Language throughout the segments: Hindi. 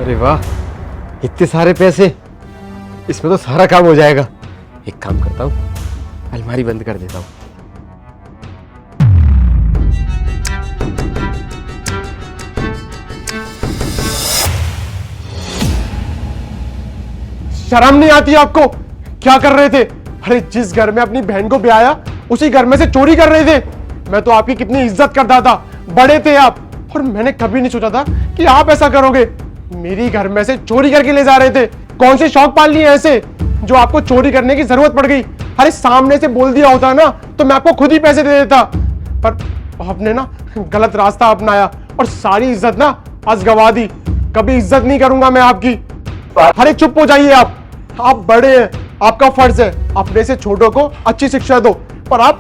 अरे वाह, इतने सारे पैसे, इसमें तो सारा काम हो जाएगा। एक काम करता हूँ, अलमारी बंद कर देता हूँ। शर्म नहीं आती आपको? क्या कर रहे थे? अरे जिस घर में अपनी बहन को ब्याया उसी घर में से चोरी कर रहे थे। मैं तो आपकी कितनी इज्जत करता था, बड़े थे आप, और मैंने कभी नहीं सोचा था कि आप ऐसा करोगे। मेरी घर में से चोरी करके ले जा रहे थे। कौन से शौक पाल लिए ऐसे जो आपको चोरी करने की जरूरत पड़ गई? अरे सामने से बोल दिया होता ना तो मैं आपको खुद ही पैसे दे देता, पर आपने ना गलत रास्ता अपनाया और सारी इज्जत ना आज गवा दी। कभी इज्जत नहीं करूंगा मैं आपकी। अरे चुप हो जाइए आप बड़े हैं, आपका फर्ज है अपने से छोटों को अच्छी शिक्षा दो, पर आप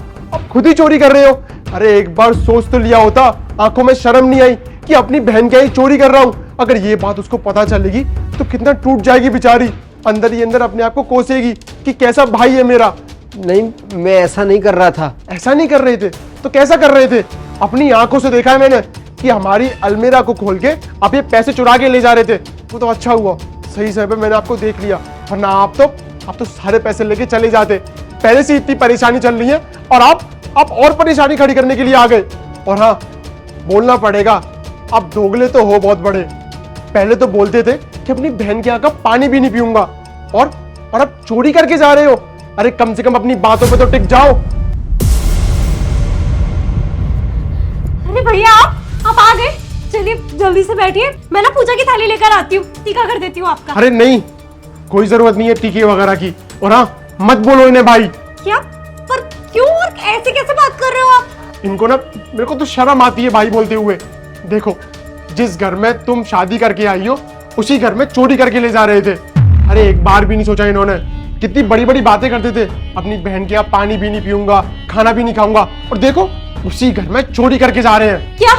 खुद ही चोरी कर रहे हो। अरे एक बार सोच तो लिया होता, आंखों में शर्म नहीं आई कि अपनी बहन के ही चोरी कर रहा हूं? अगर ये बात उसको पता चलेगी तो कितना टूट जाएगी बेचारी, अंदर ही अंदर अपने आप को कोसेगी कि कैसा भाई है मेरा। नहीं, मैं ऐसा नहीं कर रहा था। ऐसा नहीं कर रहे थे तो कैसा कर रहे थे? अपनी आंखों से देखा है मैंने कि हमारी अलमीरा को खोल के आप ये पैसे चुरा के ले जा रहे थे। वो तो अच्छा हुआ, सही समय पे मैंने आपको देख लिया, वरना आप तो सारे पैसे लेके चले जाते। पहले से इतनी परेशानी चल रही है और आप और परेशानी खड़ी करने के लिए आ गए। और हाँ, बोलना पड़ेगा, आप दोगले तो हो बहुत बड़े। पहले तो बोलते थे कि अपनी बहन के यहाँ का पानी भी नहीं पीऊंगा, और अब चोरी करके जा रहे हो। अरे कम से कम अपनी बातों पे तो टिक जाओ। अरे भैया आप आ गए, चलिए जल्दी से बैठिए, मैं ना पूजा की थाली लेकर आती हूँ, टीका कर देती हूँ आपका। अरे नहीं, कोई जरूरत नहीं है टीके वगैरह की। और हाँ, मत बोलो इन्हें भाई। क्या? पर क्यों और ऐसे कैसे बात कर रहे हो आप? इनको ना, मेरे को तो शर्म आती है भाई बोलते हुए। देखो, जिस घर में तुम शादी करके आई हो उसी घर में चोरी करके ले जा रहे थे। अरे एक बार भी नहीं सोचा इन्होंने? कितनी बड़ी बड़ी बातें करते थे, अपनी बहन के यहाँ पानी भी नहीं पीऊंगा, खाना भी नहीं खाऊंगा, और देखो उसी घर में चोरी करके जा रहे हैं। क्या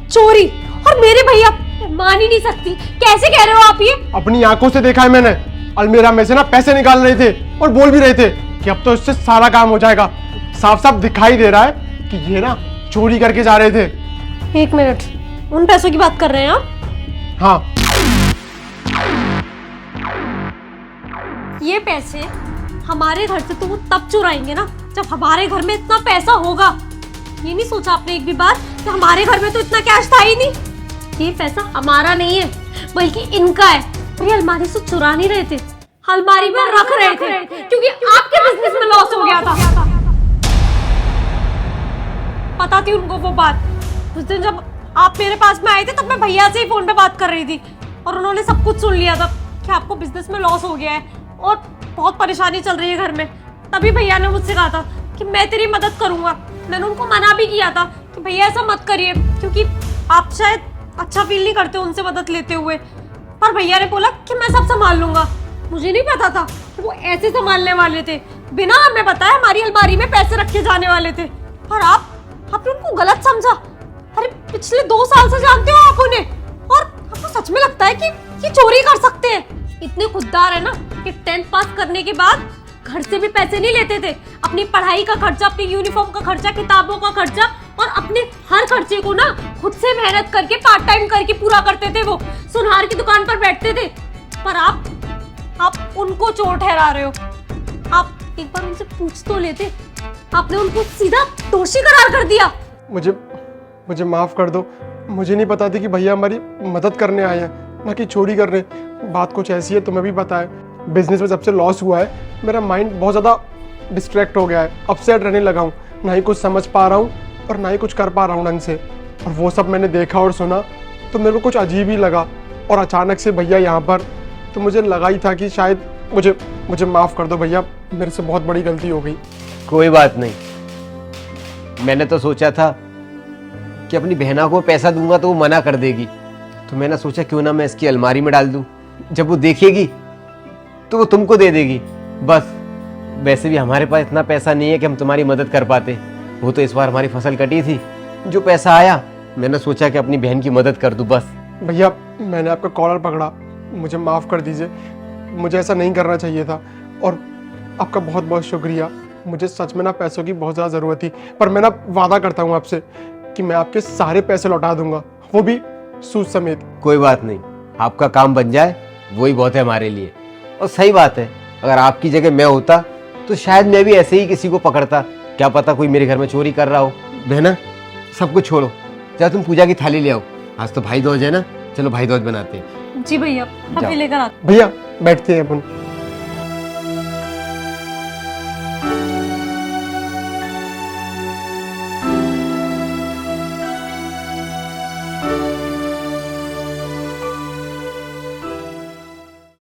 चोरी? और मेरे भैया, मान ही नहीं सकती, कैसे कह रहे हो आप ये? अपनी आंखों से देखा है मैंने, अलमीरा में से ना पैसे निकाल रहे थे और बोल भी रहे थे कि अब तो इससे सारा काम हो जाएगा। साफ साफ दिखाई दे रहा है कि ये ना चोरी करके जा रहे थे। एक मिनट, उन पैसों की बात कर रहे हैं आप? हाँ, ये पैसे हमारे घर से तो वो तब चुराएंगे ना जब हमारे घर में इतना पैसा होगा। ये नहीं सोचा आपने एक भी बार कि हमारे घर में तो इतना कैश था ही नहीं। ये पैसा हमारा नहीं है बल्कि इनका है। ये अलमारी से चुरा नहीं रहे थे, अलमारी में रख रहे थे क्योंकि आपके बिजनेस में लॉस हो गया था। पता थी उनको वो बात। उस दिन जब आप मेरे पास में आए थे तब मैं भैया से ही फोन पे बात कर रही थी और उन्होंने सब कुछ सुन लिया था कि आपको बिजनेस में लॉस हो गया है और बहुत परेशानी चल रही है घर में। तभी भैया ने मुझसे कहा था कि मैं तेरी मदद करूंगा। मैंने उनको मना भी किया था कि भैया ऐसा मत करिए, क्योंकि आप शायद अच्छा फील नहीं करते उनसे मदद लेते हुए। पर भैया ने बोला कि मैं सब संभाल लूंगा। मुझे नहीं पता था कि वो ऐसे संभालने वाले थे, बिना हमें बताए हमारी अलमारी में पैसे रखे जाने वाले थे। और आपने उनको गलत समझा। अरे पिछले 2 साल से जानते हो आप उन्हें, और आपको सच में लगता है कि ये चोरी कर सकते हैं? इतने खुददार है ना कि 10th पास करने के बाद घर से भी पैसे नहीं लेते थे। अपनी पढ़ाई का खर्चा, अपनी यूनिफॉर्म का खर्चा, किताबों का खर्चा और अपने हर खर्चे को ना खुद से मेहनत करके पार्ट टाइम करके पूरा करते थे। वो सुनार की दुकान पर बैठते थे। पर आप उनको चोर ठहरा रहे हो। आप एक बार उनसे पूछ तो लेते। आपने उनको सीधा दोषी करार कर दिया। मुझे माफ कर दो। मुझे नहीं पता थी कि भैया हमारी मदद करने आए हैं, ना कि चोरी करने। बात कुछ ऐसी है, तुम्हें भी पता है, बिजनेस में जब से लॉस हुआ है मेरा माइंड बहुत ज़्यादा डिस्ट्रैक्ट हो गया है, अपसेट रहने लगा हूँ। ना ही कुछ समझ पा रहा हूँ और ना ही कुछ कर पा रहा हूँ ढंग से। और वो सब मैंने देखा और सुना तो मेरे को कुछ अजीब ही लगा। और अचानक से भैया यहाँ पर, तो मुझे लगा ही था कि शायद मुझे माफ़ कर दो भैया, मेरे से बहुत बड़ी गलती हो गई। कोई बात नहीं, मैंने तो सोचा था कि अपनी बहना को पैसा दूंगा तो वो मना कर देगी, तो मैंने सोचा क्यों ना मैं इसकी अलमारी में डाल दूं। जब वो देखेगी तो वो तुमको दे देगी बस। वैसे भी हमारे पास इतना पैसा नहीं है कि हम तुम्हारी मदद कर पाते। वो तो इस बार हमारी फसल कटी थी, जो पैसा आया मैंने सोचा कि अपनी बहन की मदद कर दूं बस। भैया मैंने आपका कॉलर पकड़ा, मुझे माफ़ कर दीजिए, मुझे ऐसा नहीं करना चाहिए था। और आपका बहुत बहुत शुक्रिया। मुझे सच में ना पैसों की बहुत ज़्यादा ज़रूरत थी, पर मैं ना वादा करता हूँ आपसे कि मैं आपके सारे पैसे लौटा दूंगा, वो भी सूद समेत। कोई बात नहीं, आपका काम बन जाए वही बहुत है हमारे लिए। और सही बात है, अगर आपकी जगह मैं होता तो शायद मैं भी ऐसे ही किसी को पकड़ता। क्या पता कोई मेरे घर में चोरी कर रहा हो। बहना, सब कुछ छोड़ो, जा तुम पूजा की थाली ले आओ। आज तो भाई दूज है ना, चलो भाई दूज बनाते हैं। जी भैया, जाओ। अभी लेकर आते। भैया बैठते हैं अपन।